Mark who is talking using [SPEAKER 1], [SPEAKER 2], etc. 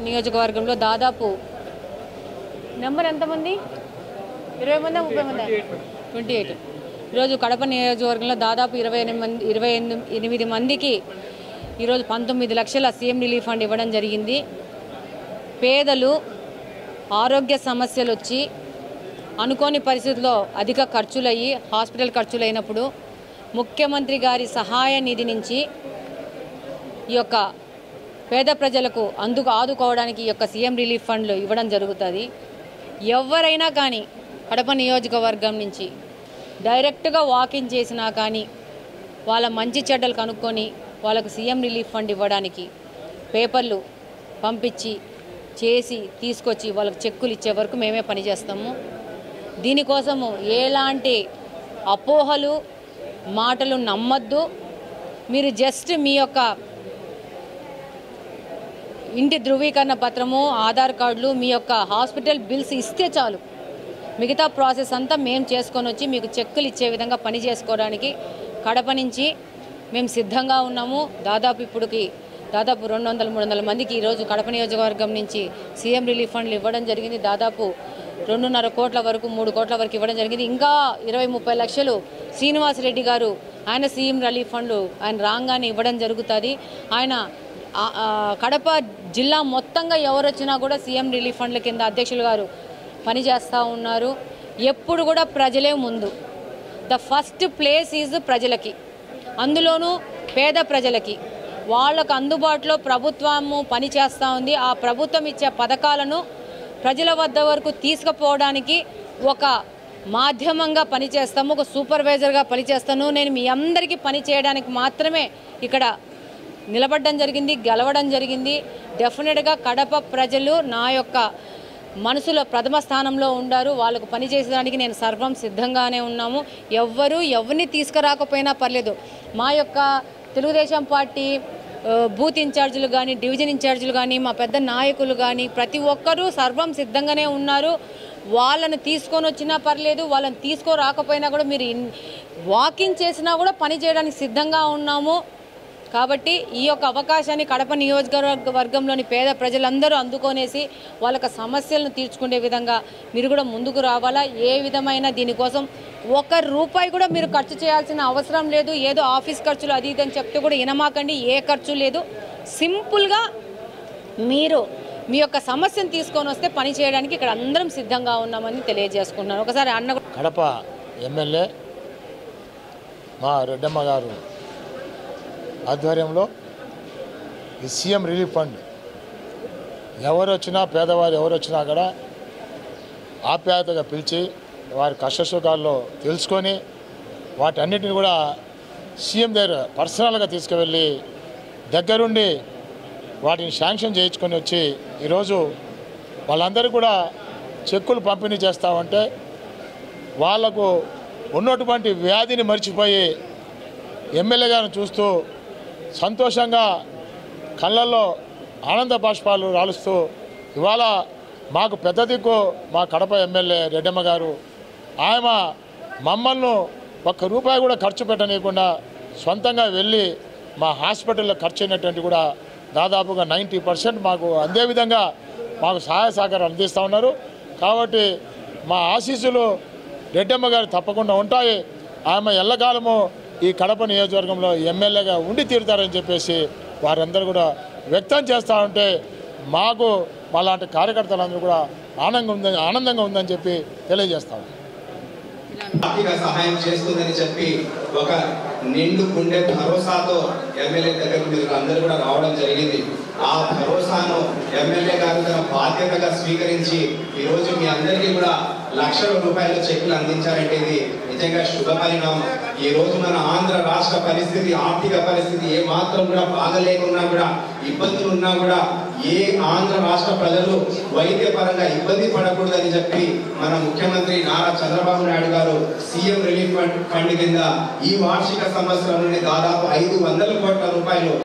[SPEAKER 1] నియోజకవర్గంలో దాదాపు నెంబర్ ఎంతమంది 20 మంది 30 మంది 28 ఈరోజు కడప నియోజకవర్గంలో దాదాపు 28 మందికి ఈరోజు 19 లక్షల సీఎం రిలీఫ్ ఫండ్ ఇవ్వడం జరిగింది. పేదలు ఆరోగ్య సమస్యలు వచ్చి అనుకోని పరిస్థితుల్లో అధిక ఖర్చులయ్యి హాస్పిటల్ ఖర్చులైనప్పుడు ముఖ్యమంత్రి గారి సహాయ నిధి నుంచి ఈ యొక్క పేద ప్రజలకు ఆదుకోవడానికి ఈ యొక్క సీఎం రిలీఫ్ ఫండ్లు ఇవ్వడం జరుగుతుంది. ఎవరైనా కానీ కడప నియోజకవర్గం నుంచి డైరెక్ట్గా వాకింగ్ చేసినా కానీ వాళ్ళ మంచి చెడ్డలు కనుక్కొని వాళ్ళకు సీఎం రిలీఫ్ ఫండ్ ఇవ్వడానికి పేపర్లు పంపించి చేసి తీసుకొచ్చి వాళ్ళకి చెక్కులు ఇచ్చే వరకు మేమే పనిచేస్తాము. దీనికోసము ఎలాంటి అపోహలు మాటలు నమ్మద్దు. మీరు జస్ట్ మీ యొక్క ఇంటి ధృవీకరణ పత్రము, ఆధార్ కార్డులు, మీ యొక్క హాస్పిటల్ బిల్స్ ఇస్తే చాలు. మిగతా ప్రాసెస్ అంతా మేము చేసుకొని వచ్చి మీకు చెక్కులు ఇచ్చే విధంగా పని చేసుకోవడానికి కడప నుంచి మేము సిద్ధంగా ఉన్నాము. దాదాపు 200-300 మందికి ఈరోజు కడప నియోజకవర్గం నుంచి సీఎం రిలీఫ్ ఫండ్లు ఇవ్వడం జరిగింది. దాదాపు 2.5 కోట్ల వరకు 3 కోట్ల వరకు ఇవ్వడం జరిగింది. ఇంకా 20-30 లక్షలు శ్రీనివాసరెడ్డి గారు ఆయన సీఎం రిలీఫ్ ఫండ్ ఆయన రాగానే ఇవ్వడం జరుగుతుంది. ఆయన కడప జిల్లా మొత్తంగా ఎవరు వచ్చినా కూడా సీఎం రిలీఫ్ ఫండ్ల కింద అధ్యక్షులు గారు పనిచేస్తూ ఉన్నారు. ఎప్పుడు కూడా ప్రజలే ముందు. ద ఫస్ట్ ప్లేస్ ఈజ్ ప్రజలకి, అందులోనూ పేద ప్రజలకి వాళ్ళకు అందుబాటులో ప్రభుత్వము పనిచేస్తూ ఉంది. ఆ ప్రభుత్వం ఇచ్చే పథకాలను ప్రజల వద్ద వరకు తీసుకుపోవడానికి ఒక మాధ్యమంగా పనిచేస్తాము, ఒక సూపర్వైజర్గా పనిచేస్తాను. నేను మీ అందరికీ పని చేయడానికి మాత్రమే ఇక్కడ నిలబడడం జరిగింది, గెలవడం జరిగింది. డెఫినెట్గా కడప ప్రజలు నా యొక్క మనసులో ప్రథమ స్థానంలో ఉండారు. వాళ్ళకు పనిచేసేదానికి నేను సర్వం సిద్ధంగానే ఉన్నాము. ఎవరిని తీసుకురాకపోయినా పర్లేదు. మా యొక్క తెలుగుదేశం పార్టీ బూత్ ఇన్ఛార్జీలు కానీ, డివిజన్ ఇన్ఛార్జీలు కానీ, మా పెద్ద నాయకులు కానీ ప్రతి ఒక్కరూ సర్వం సిద్ధంగానే ఉన్నారు. వాళ్ళని తీసుకొని వచ్చినా పర్లేదు, వాళ్ళని తీసుకురాకపోయినా కూడా మీరు వాకింగ్ చేసినా కూడా పని చేయడానికి సిద్ధంగా ఉన్నాము. కాబట్టి ఈ యొక్క అవకాశాన్ని కడప నియోజకవర్గంలోని పేద ప్రజలందరూ అందుకొనేసి వాళ్ళకి సమస్యలను తీర్చుకునే విధంగా మీరు కూడా ముందుకు రావాలా. ఏ విధమైన దీనికోసం 1 రూపాయి కూడా మీరు ఖర్చు చేయాల్సిన అవసరం లేదు. ఏదో ఆఫీస్ ఖర్చులు అది ఇదని చెప్తే కూడా వినమాకండి. ఏ ఖర్చు లేదు. సింపుల్గా మీరు మీ యొక్క సమస్యను తీసుకొని వస్తే పని చేయడానికి ఇక్కడ అందరం సిద్ధంగా ఉన్నామని తెలియజేసుకుంటున్నాను. ఒకసారి అన్న
[SPEAKER 2] కడప ఎమ్మెల్యే మా రెడ్డమ్మ గారు ఆధ్వర్యంలో ఈ సీఎం రిలీఫ్ ఫండ్ ఎవరు వచ్చినా పేదవారు ఎవరు వచ్చినా కూడా ఆప్యాయతగా పిలిచి వారి కష్టసుఖాల్లో తెలుసుకొని వాటన్నిటిని కూడా సీఎం దగ్గర పర్సనల్గా తీసుకువెళ్ళి దగ్గరుండి వాటిని శాంక్షన్ చేయించుకొని వచ్చి ఈరోజు వాళ్ళందరూ కూడా చెక్కులు పంపిణీ చేస్తామంటే వాళ్లకు ఉన్నటువంటి వ్యాధిని మర్చిపోయి ఎమ్మెల్యే గారిని చూస్తూ సంతోషంగా కళ్ళల్లో ఆనంద బాష్పాలు రాలుస్తూ ఇవాళ మాకు పెద్ద దిక్కు మా కడప ఎమ్మెల్యే రెడ్డమ్మ గారు. ఆమె మమ్మల్ని 1 రూపాయి కూడా ఖర్చు పెట్టనీయకుండా సొంతంగా వెళ్ళి మా హాస్పిటల్లో ఖర్చు అయినటువంటి కూడా దాదాపుగా 90% మాకు అందే విధంగా మాకు సహాయ సహకారాలు అందిస్తూ ఉన్నారు. కాబట్టి మా ఆశీస్సులు రెడ్డమ్మ గారు తప్పకుండా ఉంటాయి. ఆమె ఎల్లకాలము ఈ కడప నియోజకవర్గంలో ఎమ్మెల్యేగా ఉండి తీరుతారని చెప్పేసి వారందరూ కూడా వ్యక్తం చేస్తూ ఉంటే మాకు అలాంటి కార్యకర్తలందరూ కూడా ఆనందంగా ఉందని చెప్పి తెలియజేస్తాము.
[SPEAKER 3] ఆర్థిక సహాయం చేస్తుందని చెప్పి ఒక నిండు గుండె భరోసాతో ఎమ్మెల్యే దగ్గరకు మీరు అందరూ కూడా రావడం జరిగింది. ఆ భరోసాను ఎమ్మెల్యే గారు తన బాధ్యతగా స్వీకరించి ఈరోజు మీ అందరికీ కూడా లక్షల రూపాయల చెక్కులు అందించారంటే ఇది నిజంగా శుభ పరిణామం. ఈ రోజు మన ఆంధ్ర రాష్ట్ర పరిస్థితి, ఆర్థిక పరిస్థితి ఏ మాత్రం కూడా బాగలేకున్నా కూడా, ఇబ్బందులు ఉన్నా కూడా ఏ ఆంధ్ర రాష్ట్ర ప్రజలు వైద్య పరంగా ఇబ్బంది పడకూడదని చెప్పి మన ముఖ్యమంత్రి నారా చంద్రబాబు నాయుడు గారు సీఎం రిలీఫ్ ఫండ్ కింద ఈ వార్షిక సంవత్సరం నుండి దాదాపు 500 కోట్ల రూపాయలు